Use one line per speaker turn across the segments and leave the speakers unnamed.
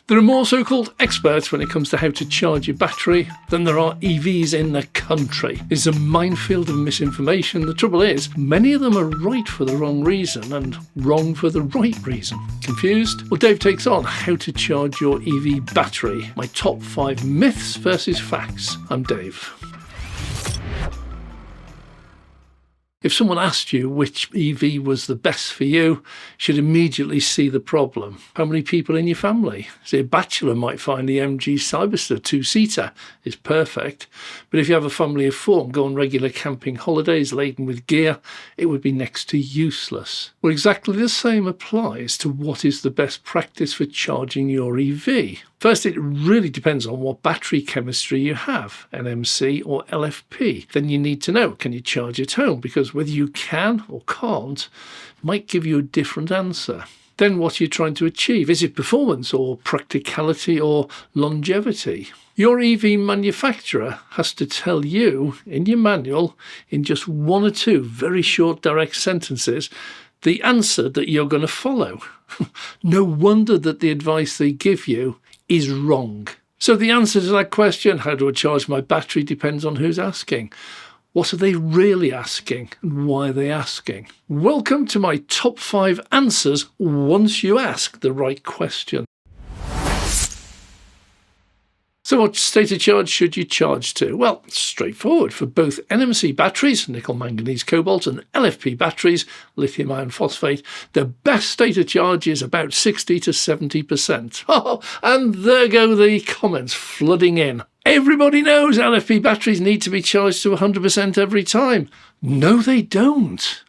There are more so-called experts when it comes to how to charge your battery than there are EVs in the country. It's a minefield of misinformation. The trouble is, many of them are right for the wrong reason and wrong for the right reason. Confused? Well, Dave takes on how to charge your EV battery. My top 5 myths versus facts. I'm Dave. If someone asked you which EV was the best for you, you should immediately see the problem. How many people in your family? Say a bachelor might find the MG Cyberster 2-seater is perfect, but if you have a family of 4 and go on regular camping holidays laden with gear, it would be next to useless. Well, exactly the same applies to what is the best practice for charging your EV. First, it really depends on what battery chemistry you have, NMC or LFP. Then you need to know, can you charge at home? Because whether you can or can't might give you a different answer. Then what are you trying to achieve? Is it performance or practicality or longevity? Your EV manufacturer has to tell you in your manual, in just 1 or 2 very short direct sentences, the answer that you're going to follow. No wonder that the advice they give you is wrong. So the answer to that question, how do I charge my battery, depends on who's asking. What are they really asking and why are they asking? Welcome to my top 5 answers once you ask the right question. So what state of charge should you charge to? Well, straightforward. For both NMC batteries, nickel, manganese, cobalt, and LFP batteries, lithium iron phosphate, the best state of charge is about 60 to 70%. Oh, and there go the comments flooding in. Everybody knows LFP batteries need to be charged to 100% every time. No, they don't.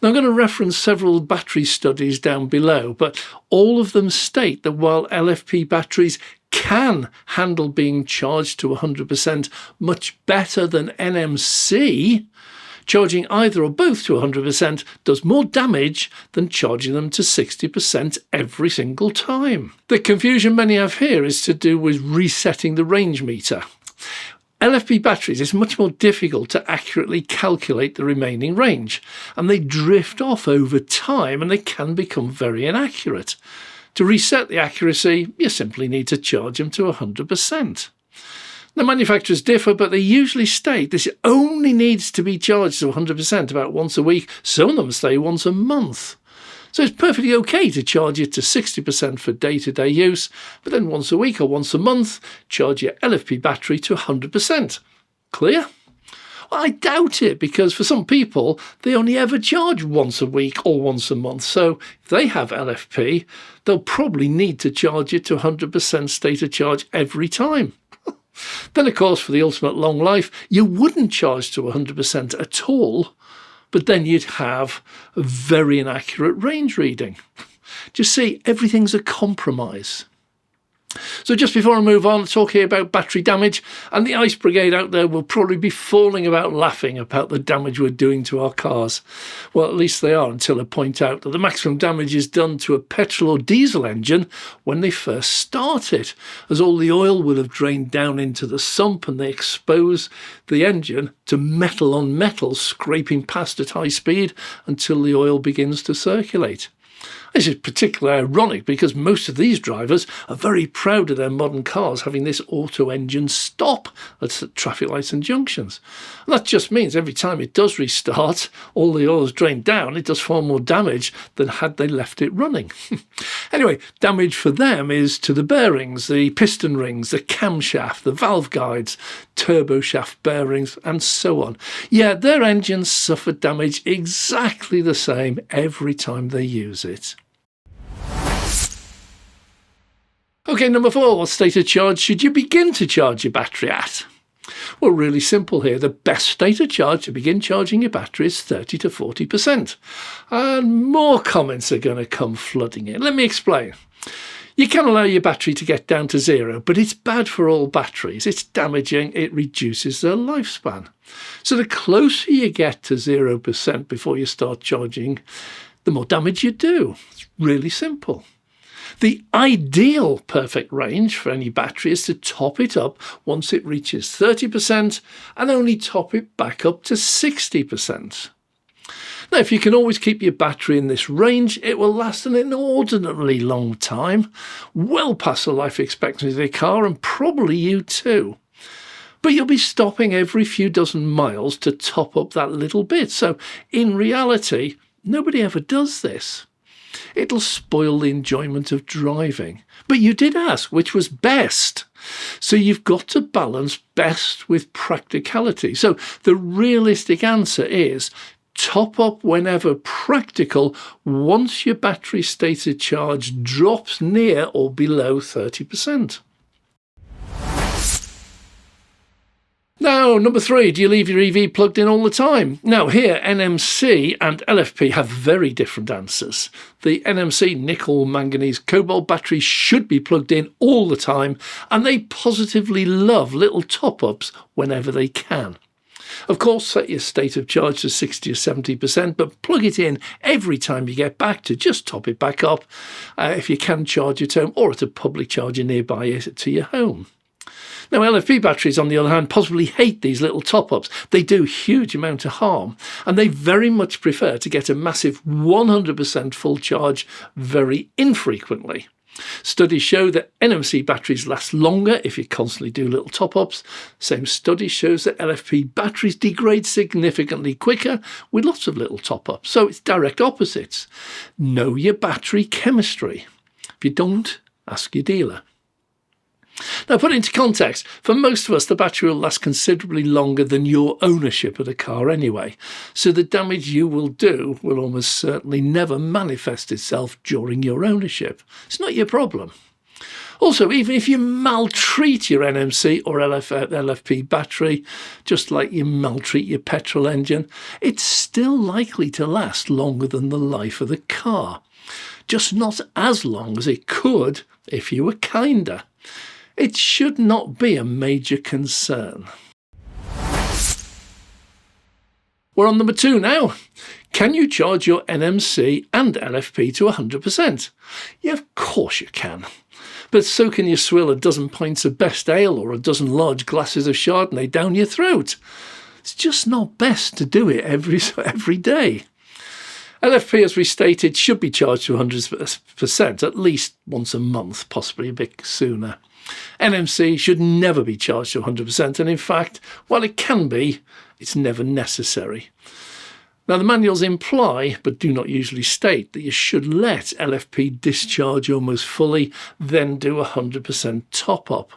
Now, I'm going to reference several battery studies down below, but all of them state that while LFP batteries can handle being charged to 100% much better than NMC, charging either or both to 100% does more damage than charging them to 60% every single time. The confusion many have here is to do with resetting the range meter. LFP batteries, it's much more difficult to accurately calculate the remaining range, and they drift off over time and they can become very inaccurate. To reset the accuracy, you simply need to charge them to 100%. The manufacturers differ, but they usually state this only needs to be charged to 100% about once a week. Some of them say once a month. So it's perfectly okay to charge it to 60% for day-to-day use, but then once a week or once a month, charge your LFP battery to 100%. Clear? Well, I doubt it, because for some people, they only ever charge once a week or once a month. So if they have LFP, they'll probably need to charge it to 100% state of charge every time. Then, of course, for the ultimate long life, you wouldn't charge to 100% at all, but then you'd have a very inaccurate range reading. Just see, everything's a compromise. So just before I move on, talk here about battery damage, and the ice brigade out there will probably be falling about laughing about the damage we're doing to our cars. Well, at least they are, until I point out that the maximum damage is done to a petrol or diesel engine when they first start it, as all the oil will have drained down into the sump and they expose the engine to metal on metal scraping past at high speed until the oil begins to circulate. This is particularly ironic because most of these drivers are very proud of their modern cars having this auto engine stop at traffic lights and junctions. And that just means every time it does restart, all the oil is drained down, it does far more damage than had they left it running. Anyway, damage for them is to the bearings, the piston rings, the camshaft, the valve guides, turbo shaft bearings, and so on. Yeah, their engines suffer damage exactly the same every time they use it. Okay, number 4, what state of charge should you begin to charge your battery at? Well, really simple here. The best state of charge to begin charging your battery is 30 to 40%. And more comments are going to come flooding in. Let me explain. You can allow your battery to get down to 0, but it's bad for all batteries. It's damaging, it reduces their lifespan. So the closer you get to 0% before you start charging, the more damage you do. It's really simple. The ideal perfect range for any battery is to top it up once it reaches 30% and only top it back up to 60%. Now, if you can always keep your battery in this range, it will last an inordinately long time, well past the life expectancy of the car and probably you too. But you'll be stopping every few dozen miles to top up that little bit. So in reality, nobody ever does this. It'll spoil the enjoyment of driving. But you did ask which was best. So you've got to balance best with practicality. So the realistic answer is top up whenever practical once your battery stated charge drops near or below 30%. Now, number 3, do you leave your EV plugged in all the time? Now, here, NMC and LFP have very different answers. The NMC nickel, manganese, cobalt batteries should be plugged in all the time, and they positively love little top-ups whenever they can. Of course, set your state of charge to 60 or 70%, but plug it in every time you get back to just top it back up if you can charge at home or at a public charger nearby to your home. Now, LFP batteries, on the other hand, possibly hate these little top-ups. They do a huge amount of harm, and they very much prefer to get a massive 100% full charge very infrequently. Studies show that NMC batteries last longer if you constantly do little top-ups. Same study shows that LFP batteries degrade significantly quicker with lots of little top-ups. So it's direct opposites. Know your battery chemistry. If you don't, ask your dealer. Now, put it into context, for most of us, the battery will last considerably longer than your ownership of the car anyway. So the damage you will do will almost certainly never manifest itself during your ownership. It's not your problem. Also, even if you maltreat your NMC or LFP battery, just like you maltreat your petrol engine, it's still likely to last longer than the life of the car. Just not as long as it could if you were kinder. It should not be a major concern. We're on number 2 now. Can you charge your NMC and LFP to 100%? Yeah, of course you can. But so can you swill a dozen pints of best ale or a dozen large glasses of Chardonnay down your throat. It's just not best to do it every day. LFP, as we stated, should be charged to 100% at least once a month, possibly a bit sooner. NMC should never be charged to 100%, and in fact, while it can be, it's never necessary. Now, the manuals imply, but do not usually state, that you should let LFP discharge almost fully, then do a 100% top-up.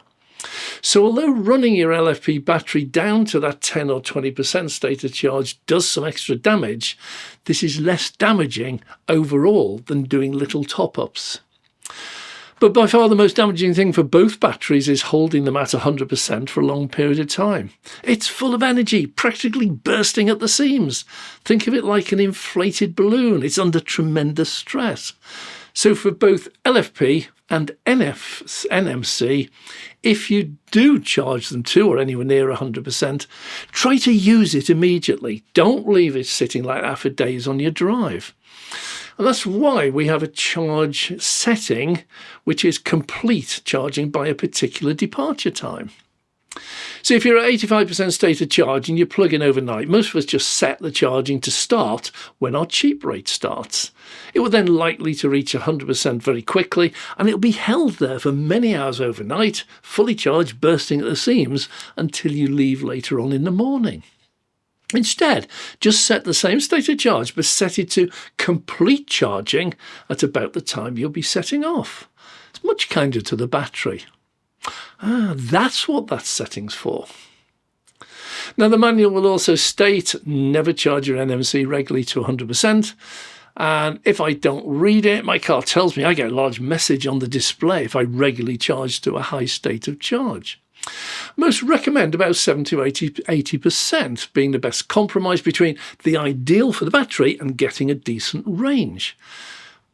So although running your LFP battery down to that 10 or 20% state of charge does some extra damage, this is less damaging overall than doing little top-ups. But by far the most damaging thing for both batteries is holding them at 100% for a long period of time. It's full of energy, practically bursting at the seams. Think of it like an inflated balloon. It's under tremendous stress. So for both LFP and NMC, if you do charge them to or anywhere near 100%, try to use it immediately. Don't leave it sitting like that for days on your drive. And that's why we have a charge setting, which is complete charging by a particular departure time. So if you're at 85% state of charge and you plug in overnight, most of us just set the charging to start when our cheap rate starts. It will then likely to reach 100% very quickly, and it'll be held there for many hours overnight, fully charged, bursting at the seams, until you leave later on in the morning. Instead, just set the same state of charge, but set it to complete charging at about the time you'll be setting off. It's much kinder to the battery. That's what that setting's for. Now, the manual will also state, never charge your NMC regularly to 100%. And if I don't read it, my car tells me I get a large message on the display if I regularly charge to a high state of charge. Most recommend about 70 to 80% being the best compromise between the ideal for the battery and getting a decent range.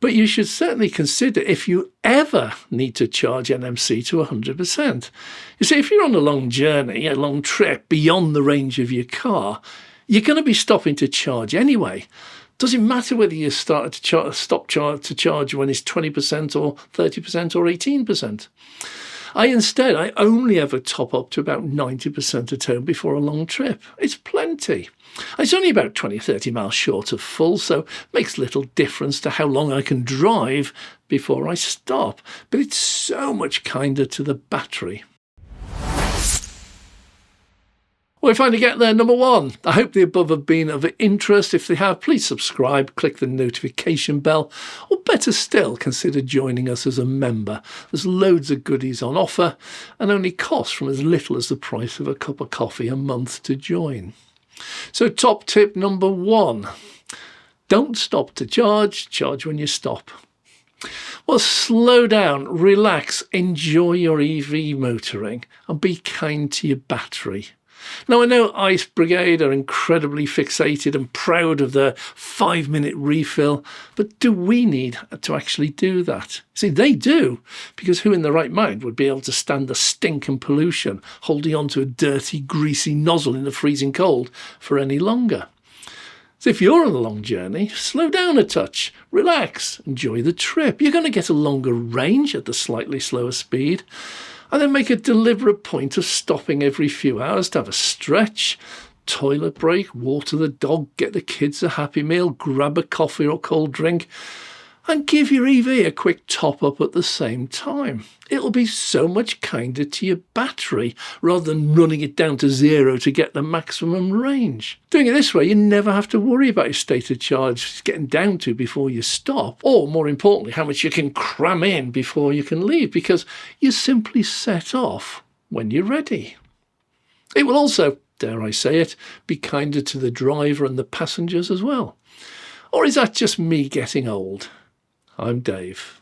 But you should certainly consider if you ever need to charge NMC to 100%. You see, if you're on a long journey, a long trip beyond the range of your car, you're going to be stopping to charge anyway. Doesn't matter whether you stop to charge when it's 20% or 30% or 18%. I only ever top up to about 90% at home before a long trip. It's plenty. It's only about 20-30 miles short of full, so makes little difference to how long I can drive before I stop. But it's so much kinder to the battery. Well, if I to get there, number one, I hope the above have been of interest. If they have, please subscribe, click the notification bell, or better still, consider joining us as a member. There's loads of goodies on offer and only cost from as little as the price of a cup of coffee a month to join. So top tip number one, don't stop to charge, charge when you stop. Well, slow down, relax, enjoy your EV motoring and be kind to your battery. Now, I know Ice Brigade are incredibly fixated and proud of their 5-minute refill, but do we need to actually do that? See, they do, because who in their right mind would be able to stand the stink and pollution holding onto a dirty, greasy nozzle in the freezing cold for any longer? So if you're on a long journey, slow down a touch, relax, enjoy the trip. You're going to get a longer range at the slightly slower speed. And then make a deliberate point of stopping every few hours to have a stretch, toilet break, water the dog, get the kids a Happy Meal, grab a coffee or cold drink, and give your EV a quick top up at the same time. It'll be so much kinder to your battery rather than running it down to zero to get the maximum range. Doing it this way, you never have to worry about your state of charge getting down to before you stop, or more importantly, how much you can cram in before you can leave, because you simply set off when you're ready. It will also, dare I say it, be kinder to the driver and the passengers as well. Or is that just me getting old? I'm Dave.